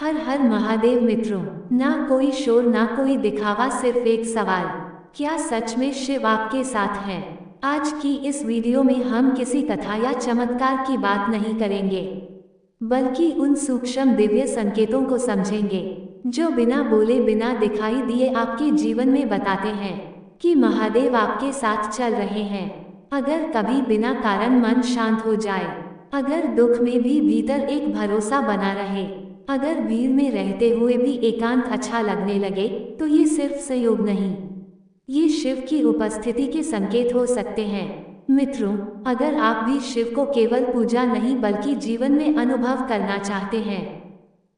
हर हर महादेव मित्रों। ना कोई शोर ना कोई दिखावा, सिर्फ एक सवाल, क्या सच में शिव आपके साथ हैं? आज की इस वीडियो में हम किसी कथा या चमत्कार की बात नहीं करेंगे, बल्कि उन सूक्ष्म दिव्य संकेतों को समझेंगे जो बिना बोले बिना दिखाई दिए आपके जीवन में बताते हैं कि महादेव आपके साथ चल रहे हैं। अगर कभी बिना कारण मन शांत हो जाए, अगर दुख में भी भीतर एक भरोसा बना रहे, अगर भीड़ में रहते हुए भी एकांत अच्छा लगने लगे, तो ये सिर्फ संयोग नहीं, ये शिव की उपस्थिति के संकेत हो सकते हैं। मित्रों, अगर आप भी शिव को केवल पूजा नहीं बल्कि जीवन में अनुभव करना चाहते हैं,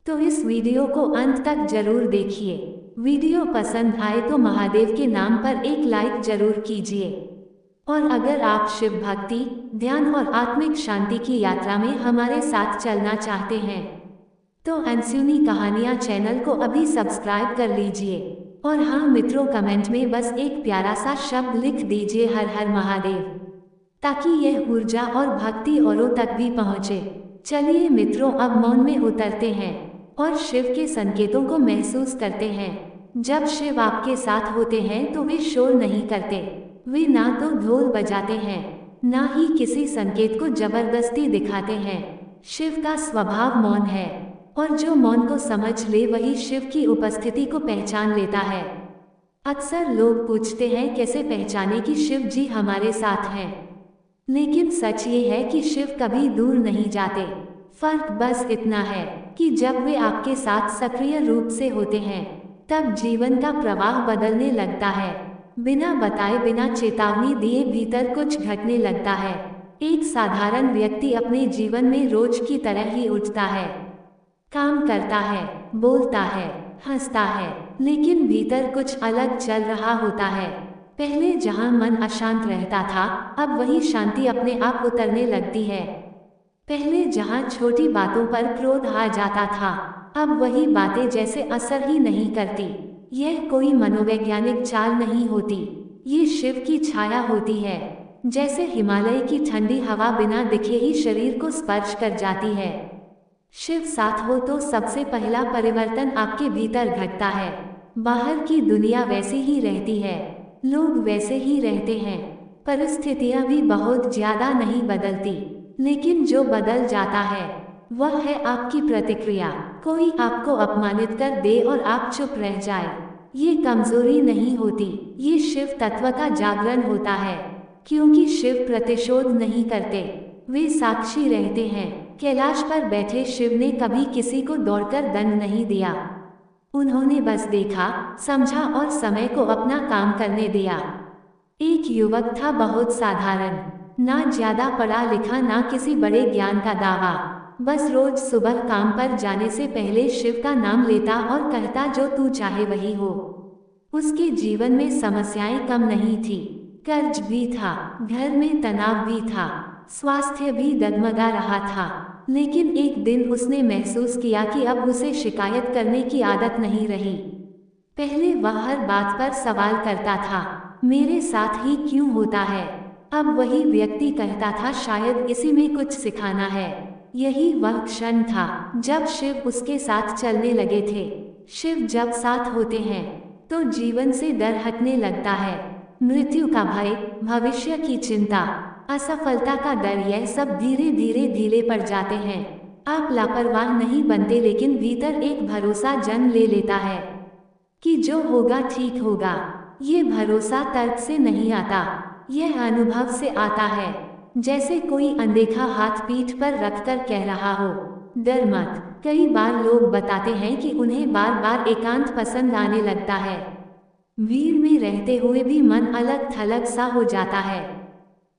तो इस वीडियो को अंत तक जरूर देखिए। वीडियो पसंद आए तो महादेव के नाम पर एक लाइक जरूर कीजिए। और अगर आप शिव भक्ति, ध्यान और आत्मिक शांति की यात्रा में हमारे साथ चलना चाहते हैं, तो अनसुनी कहानियां चैनल को अभी सब्सक्राइब कर लीजिए। और हाँ मित्रों, कमेंट में बस एक प्यारा सा शब्द लिख दीजिए, हर हर महादेव, ताकि यह ऊर्जा और भक्ति औरों तक भी पहुँचे। चलिए मित्रों, अब मौन में उतरते हैं और शिव के संकेतों को महसूस करते हैं। जब शिव आपके साथ होते हैं तो वे शोर नहीं करते, वे ना तो ढोल बजाते हैं, ना ही किसी संकेत को जबरदस्ती दिखाते हैं। शिव का स्वभाव मौन है, और जो मौन को समझ ले वही शिव की उपस्थिति को पहचान लेता है। अक्सर लोग पूछते हैं कैसे पहचाने कि शिव जी हमारे साथ हैं, लेकिन सच ये है कि शिव कभी दूर नहीं जाते। फर्क बस इतना है कि जब वे आपके साथ सक्रिय रूप से होते हैं, तब जीवन का प्रवाह बदलने लगता है। बिना बताए, बिना चेतावनी दिए भीतर कुछ घटने लगता है। एक साधारण व्यक्ति अपने जीवन में रोज की तरह ही उठता है, काम करता है, बोलता है, हंसता है, लेकिन भीतर कुछ अलग चल रहा होता है। पहले जहां मन अशांत रहता था, अब वही शांति अपने आप उतरने लगती है। पहले जहां छोटी बातों पर क्रोध आ जाता था, अब वही बातें जैसे असर ही नहीं करती। यह कोई मनोवैज्ञानिक चाल नहीं होती, ये शिव की छाया होती है। जैसे हिमालय की ठंडी हवा बिना दिखे ही शरीर को स्पर्श कर जाती है। शिव साथ हो तो सबसे पहला परिवर्तन आपके भीतर घटता है। बाहर की दुनिया वैसी ही रहती है, लोग वैसे ही रहते हैं, परिस्थितियां भी बहुत ज्यादा नहीं बदलती, लेकिन जो बदल जाता है वह है आपकी प्रतिक्रिया। कोई आपको अपमानित कर दे और आप चुप रह जाए, ये कमजोरी नहीं होती, ये शिव तत्व का जागरण होता है। क्योंकि शिव प्रतिशोध नहीं करते, वे साक्षी रहते हैं। कैलाश पर बैठे शिव ने कभी किसी को दौड़कर दंड नहीं दिया, उन्होंने बस देखा, समझा और समय को अपना काम करने दिया। एक युवक था, बहुत साधारण, ना ज्यादा पढ़ा लिखा, ना किसी बड़े ज्ञान का दावा, बस रोज सुबह काम पर जाने से पहले शिव का नाम लेता और कहता, जो तू चाहे वही हो। उसके जीवन में समस्याएं कम नहीं थी, कर्ज भी था, घर में तनाव भी था, स्वास्थ्य भी डगमगा रहा था। लेकिन एक दिन उसने महसूस किया कि अब उसे शिकायत करने की आदत नहीं रही। पहले वह हर बात पर सवाल करता था, मेरे साथ ही क्यों होता है? अब वही व्यक्ति कहता था, शायद इसी में कुछ सिखाना है। यही वह क्षण था जब शिव उसके साथ चलने लगे थे। शिव जब साथ होते हैं तो जीवन से डर हटने लगता है। मृत्यु का भय, भविष्य की चिंता, असफलता का डर, यह सब धीरे धीरे ढीले पड़ जाते हैं। आप लापरवाह नहीं बनते, लेकिन भीतर एक भरोसा जन्म ले लेता है कि जो होगा ठीक होगा। ये भरोसा तर्क से नहीं आता, यह अनुभव से आता है। जैसे कोई अनदेखा हाथ पीठ पर रखकर कह रहा हो, डर मत। कई बार लोग बताते हैं कि उन्हें बार बार एकांत पसंद आने लगता है, भीड़ में रहते हुए भी मन अलग थलग सा हो जाता है।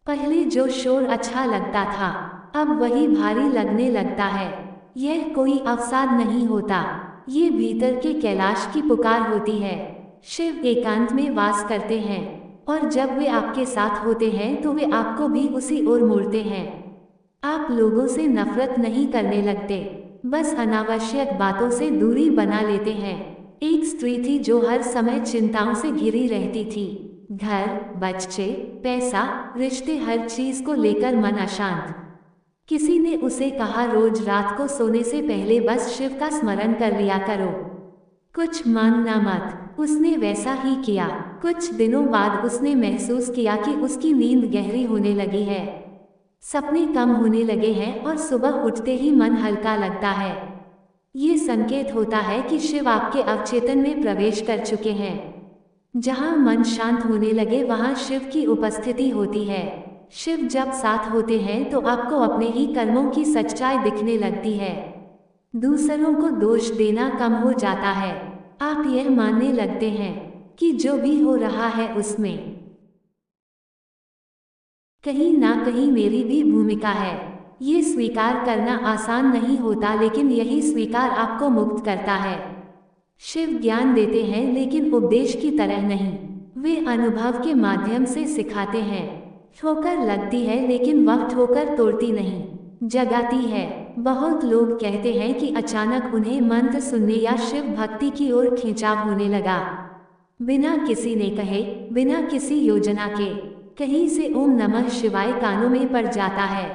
पहले जो शोर अच्छा लगता था, अब वही भारी लगने लगता है। यह कोई अवसाद नहीं होता, ये भीतर के कैलाश की पुकार होती है। शिव एकांत में वास करते हैं, और जब वे आपके साथ होते हैं तो वे आपको भी उसी ओर मोड़ते हैं। आप लोगों से नफरत नहीं करने लगते, बस अनावश्यक बातों से दूरी बना लेते हैं। एक स्त्री थी जो हर समय चिंताओं से घिरी रहती थी, घर, बच्चे, पैसा, रिश्ते, हर चीज को लेकर मन अशांत। किसी ने उसे कहा रोज रात को सोने से पहले बस शिव का स्मरण कर लिया करो। कुछ मानना मत। उसने वैसा ही किया। कुछ दिनों बाद उसने महसूस किया कि उसकी नींद गहरी होने लगी है, सपने कम होने लगे हैं और सुबह उठते ही मन हल्का लगता है। ये संकेत होता है कि शिव आपके अवचेतन में प्रवेश कर चुके हैं। जहाँ मन शांत होने लगे वहाँ शिव की उपस्थिति होती है। शिव जब साथ होते हैं तो आपको अपने ही कर्मों की सच्चाई दिखने लगती है। दूसरों को दोष देना कम हो जाता है। आप यह मानने लगते हैं कि जो भी हो रहा है उसमें कहीं ना कहीं मेरी भी भूमिका है। ये स्वीकार करना आसान नहीं होता, लेकिन यही स्वीकार आपको मुक्त करता है। शिव ज्ञान देते हैं लेकिन उपदेश की तरह नहीं। वे अनुभव के माध्यम से सिखाते हैं। ठोकर लगती है लेकिन वह ठोकर तोड़ती नहीं, जगाती है। बहुत लोग कहते हैं कि अचानक उन्हें मंत्र सुनने या शिव भक्ति की ओर खिंचाव होने लगा। बिना किसी ने कहे, बिना किसी योजना के, कहीं से ओम नमः शिवाय कानों में पड़ जाता है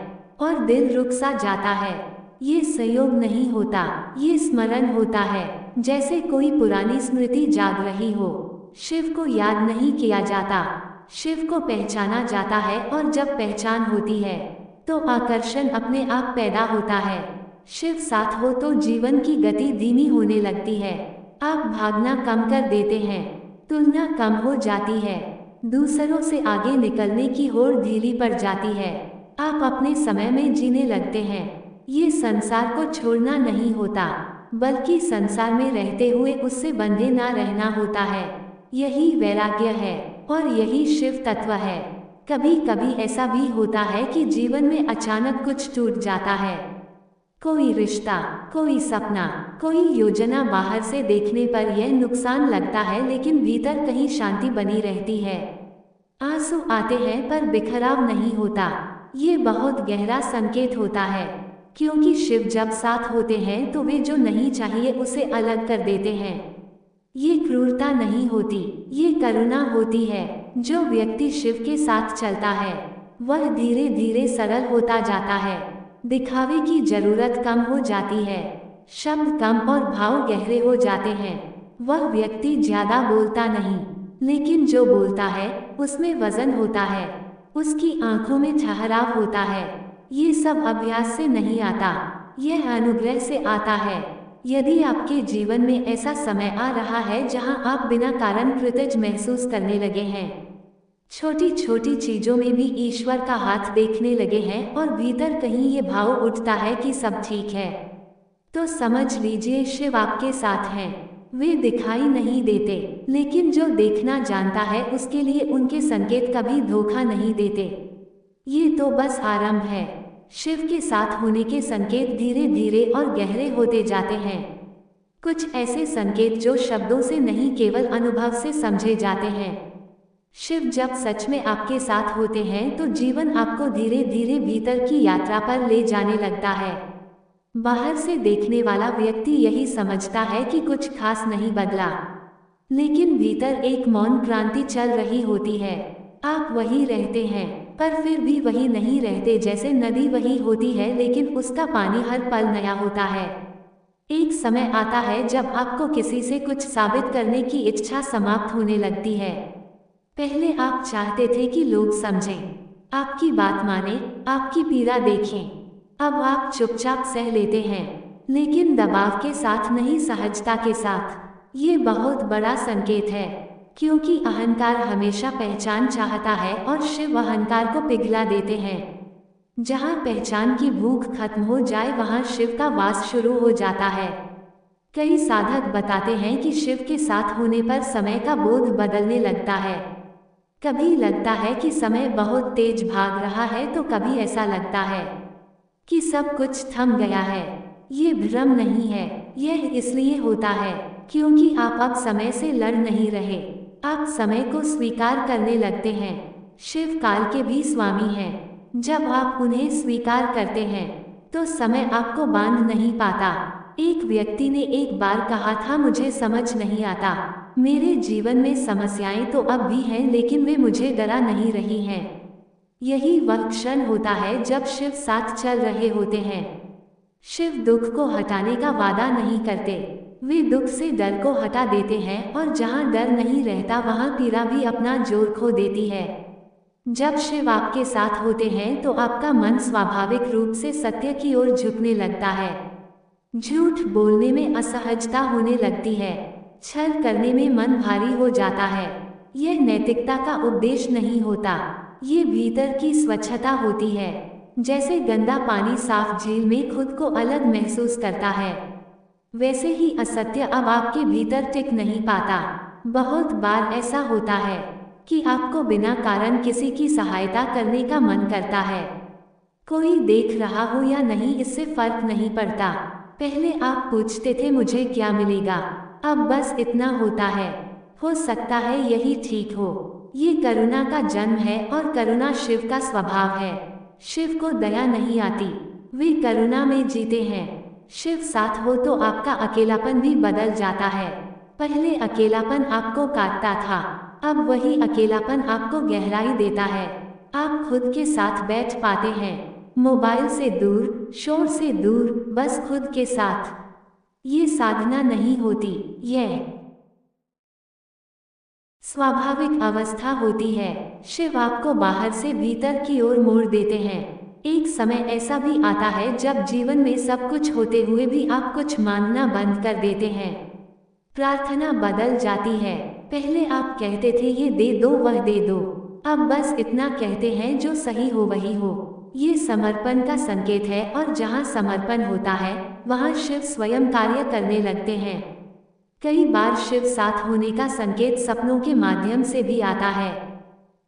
और दिल रुक सा जाता है। ये संयोग नहीं होता, ये स्मरण होता है, जैसे कोई पुरानी स्मृति जाग रही हो। शिव को याद नहीं किया जाता, शिव को पहचाना जाता है, और जब पहचान होती है तो आकर्षण अपने आप पैदा होता है। शिव साथ हो तो जीवन की गति धीमी होने लगती है। आप भागना कम कर देते हैं, तुलना कम हो जाती है, दूसरों से आगे निकलने की होड़ ढीली पड़ जाती है। आप अपने समय में जीने लगते हैं। ये संसार को छोड़ना नहीं होता, बल्कि संसार में रहते हुए उससे बंधे ना रहना होता है। यही वैराग्य है और यही शिव तत्व है। कभी कभी ऐसा भी होता है कि जीवन में अचानक कुछ टूट जाता है। कोई रिश्ता, कोई सपना, कोई योजना बाहर से देखने पर यह नुकसान लगता है, लेकिन भीतर कहीं शांति बनी रहती है। आंसू आते हैं पर बिखराव नहीं होता। ये बहुत गहरा संकेत होता है, क्योंकि शिव जब साथ होते हैं तो वे जो नहीं चाहिए उसे अलग कर देते हैं। ये क्रूरता नहीं होती, ये करुणा होती है। जो व्यक्ति शिव के साथ चलता है वह धीरे धीरे सरल होता जाता है। दिखावे की जरूरत कम हो जाती है, शब्द कम और भाव गहरे हो जाते हैं। वह व्यक्ति ज्यादा बोलता नहीं, लेकिन जो बोलता है उसमें वजन होता है, उसकी आंखों में ठहराव होता है। ये सब अभ्यास से नहीं आता, यह अनुग्रह से आता है। यदि आपके जीवन में ऐसा समय आ रहा है जहां आप बिना कारण कृतज्ञ महसूस करने लगे हैं, छोटी छोटी चीजों में भी ईश्वर का हाथ देखने लगे हैं, और भीतर कहीं ये भाव उठता है कि सब ठीक है, तो समझ लीजिए शिव आपके साथ हैं। वे दिखाई नहीं देते, लेकिन जो देखना जानता है उसके लिए उनके संकेत कभी धोखा नहीं देते। ये तो बस आरंभ है। शिव के साथ होने के संकेत धीरे धीरे और गहरे होते जाते हैं। कुछ ऐसे संकेत जो शब्दों से नहीं केवल अनुभव से समझे जाते हैं। शिव जब सच में आपके साथ होते हैं तो जीवन आपको धीरे धीरे भीतर की यात्रा पर ले जाने लगता है। बाहर से देखने वाला व्यक्ति यही समझता है कि कुछ खास नहीं बदला, लेकिन भीतर एक मौन क्रांति चल रही होती है। आप वही रहते हैं पर फिर भी वही नहीं रहते। जैसे नदी वही होती है लेकिन उसका पानी हर पल नया होता है। एक समय आता है जब आपको किसी से कुछ साबित करने की इच्छा समाप्त होने लगती है। पहले आप चाहते थे कि लोग समझें, आपकी बात माने, आपकी पीड़ा देखें। अब आप चुपचाप सह लेते हैं, लेकिन दबाव के साथ नहीं, सहजता के साथ। ये बहुत बड़ा संकेत है, क्योंकि अहंकार हमेशा पहचान चाहता है और शिव अहंकार को पिघला देते हैं। जहाँ पहचान की भूख खत्म हो जाए वहाँ शिव का वास शुरू हो जाता है। कई साधक बताते हैं कि शिव के साथ होने पर समय का बोध बदलने लगता है। कभी लगता है कि समय बहुत तेज भाग रहा है, तो कभी ऐसा लगता है कि सब कुछ थम गया है। ये भ्रम नहीं है, यह इसलिए होता है क्योंकि आप अब समय से लड़ नहीं रहे, आप समय को स्वीकार करने लगते हैं। शिव काल के भी स्वामी हैं। जब आप उन्हें स्वीकार करते हैं तो समय आपको बांध नहीं पाता। एक व्यक्ति ने एक बार कहा था, मुझे समझ नहीं आता, मेरे जीवन में समस्याएं तो अब भी हैं लेकिन वे मुझे डरा नहीं रही हैं। यही वह क्षण होता है जब शिव साथ चल रहे होते हैं। शिव दुख को हटाने का वादा नहीं करते, वे दुख से डर को हटा देते हैं, और जहाँ डर नहीं रहता वहाँ पीड़ा भी अपना जोर खो देती है। जब शिव आपके साथ होते हैं तो आपका मन स्वाभाविक रूप से सत्य की ओर झुकने लगता है। झूठ बोलने में असहजता होने लगती है, छल करने में मन भारी हो जाता है। यह नैतिकता का उपदेश नहीं होता, ये भीतर की स्वच्छता होती है। जैसे गंदा पानी साफ झील में खुद को अलग महसूस करता है, वैसे ही असत्य अब आपके भीतर टिक नहीं पाता। बहुत बार ऐसा होता है कि आपको बिना कारण किसी की सहायता करने का मन करता है। कोई देख रहा हो या नहीं इससे फर्क नहीं पड़ता। पहले आप पूछते थे मुझे क्या मिलेगा, अब बस इतना होता है, हो सकता है यही ठीक हो। ये करुणा का जन्म है और करुणा शिव का स्वभाव है। शिव को दया नहीं आती, वे करुणा में जीते हैं। शिव साथ हो तो आपका अकेलापन भी बदल जाता है। पहले अकेलापन आपको काटता था, अब वही अकेलापन आपको गहराई देता है। आप खुद के साथ बैठ पाते हैं, मोबाइल से दूर, शोर से दूर, बस खुद के साथ। ये साधना नहीं होती, यह स्वाभाविक अवस्था होती है। शिव आपको बाहर से भीतर की ओर मोड़ देते हैं। एक समय ऐसा भी आता है जब जीवन में सब कुछ होते हुए भी आप कुछ मांगना बंद कर देते हैं। प्रार्थना बदल जाती है। पहले आप कहते थे ये दे दो वह दे दो, अब बस इतना कहते हैं जो सही हो वही हो। ये समर्पण का संकेत है, और जहाँ समर्पण होता है वहाँ शिव स्वयं कार्य करने लगते हैं। कई बार शिव साथ होने का संकेत सपनों के माध्यम से भी आता है।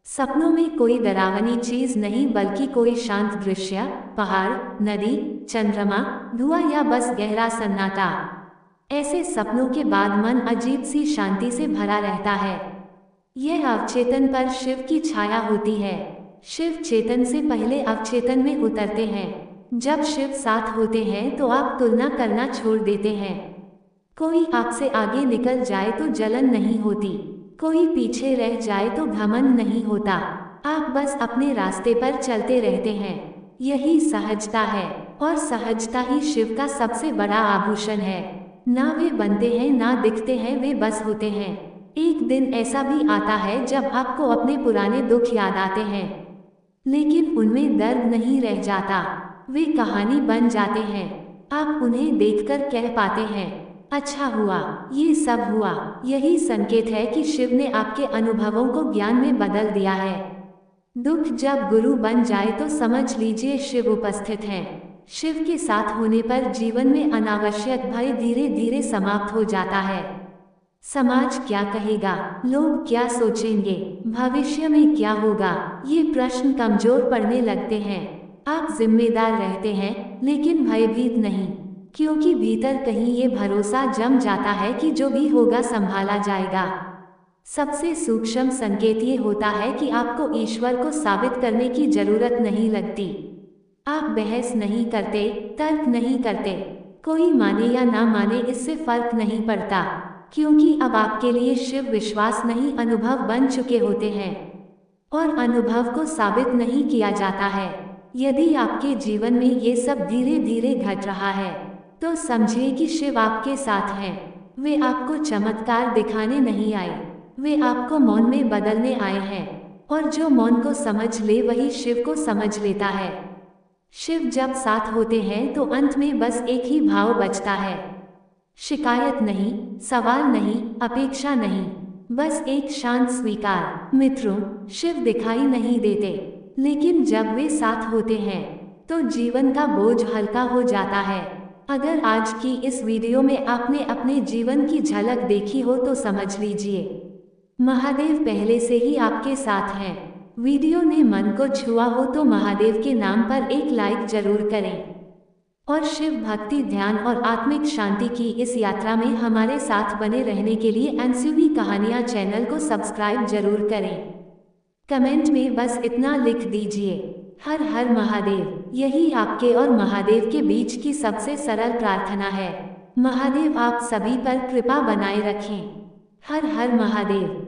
सपनों में कोई डरावनी चीज नहीं, बल्कि कोई शांत दृश्य, पहाड़, नदी, चंद्रमा, धुआं या बस गहरा सन्नाटा। ऐसे सपनों के बाद मन अजीब सी शांति से भरा रहता है। यह अवचेतन पर शिव की छाया होती है। शिव चेतन से पहले अवचेतन में उतरते हैं। जब शिव साथ होते हैं तो आप तुलना करना छोड़ देते हैं। कोई आपसे आगे निकल जाए तो जलन नहीं होती, कोई पीछे रह जाए तो घमंड नहीं होता। आप बस अपने रास्ते पर चलते रहते हैं। यही सहजता है, और सहजता ही शिव का सबसे बड़ा आभूषण है। ना वे बनते हैं ना दिखते हैं, वे बस होते हैं। एक दिन ऐसा भी आता है जब आपको अपने पुराने दुख याद आते हैं, लेकिन उनमें दर्द नहीं रह जाता, वे कहानी बन जाते हैं। आप उन्हें देखकर कह पाते हैं, अच्छा हुआ ये सब हुआ। यही संकेत है कि शिव ने आपके अनुभवों को ज्ञान में बदल दिया है। दुख जब गुरु बन जाए तो समझ लीजिए शिव उपस्थित हैं। शिव के साथ होने पर जीवन में अनावश्यक भय धीरे धीरे समाप्त हो जाता है। समाज क्या कहेगा, लोग क्या सोचेंगे, भविष्य में क्या होगा, ये प्रश्न कमजोर पड़ने लगते हैं। आप जिम्मेदार रहते हैं लेकिन भयभीत नहीं, क्योंकि भीतर कहीं ये भरोसा जम जाता है कि जो भी होगा संभाला जाएगा। सबसे सूक्ष्म संकेत ये होता है कि आपको ईश्वर को साबित करने की जरूरत नहीं लगती। आप बहस नहीं करते, तर्क नहीं करते। कोई माने या ना माने इससे फर्क नहीं पड़ता, क्योंकि अब आपके लिए शिव विश्वास नहीं अनुभव बन चुके होते हैं, और अनुभव को साबित नहीं किया जाता है। यदि आपके जीवन में ये सब धीरे धीरे घट रहा है तो समझिए कि शिव आपके साथ हैं। वे आपको चमत्कार दिखाने नहीं आए, वे आपको मौन में बदलने आए हैं, और जो मौन को समझ ले वही शिव को समझ लेता है। शिव जब साथ होते हैं तो अंत में बस एक ही भाव बचता है, शिकायत नहीं, सवाल नहीं, अपेक्षा नहीं, बस एक शांत स्वीकार। मित्रों, शिव दिखाई नहीं देते, लेकिन जब वे साथ होते हैं तो जीवन का बोझ हल्का हो जाता है। अगर आज की इस वीडियो में आपने अपने जीवन की झलक देखी हो तो समझ लीजिए महादेव पहले से ही आपके साथ हैं। वीडियो ने मन को छुआ हो तो महादेव के नाम पर एक लाइक जरूर करें, और शिव भक्ति, ध्यान और आत्मिक शांति की इस यात्रा में हमारे साथ बने रहने के लिए एनसीवी कहानियां चैनल को सब्सक्राइब जरूर करें। कमेंट में बस इतना लिख दीजिए, हर हर महादेव। यही आपके और महादेव के बीच की सबसे सरल प्रार्थना है। महादेव आप सभी पर कृपा बनाए रखें। हर हर महादेव।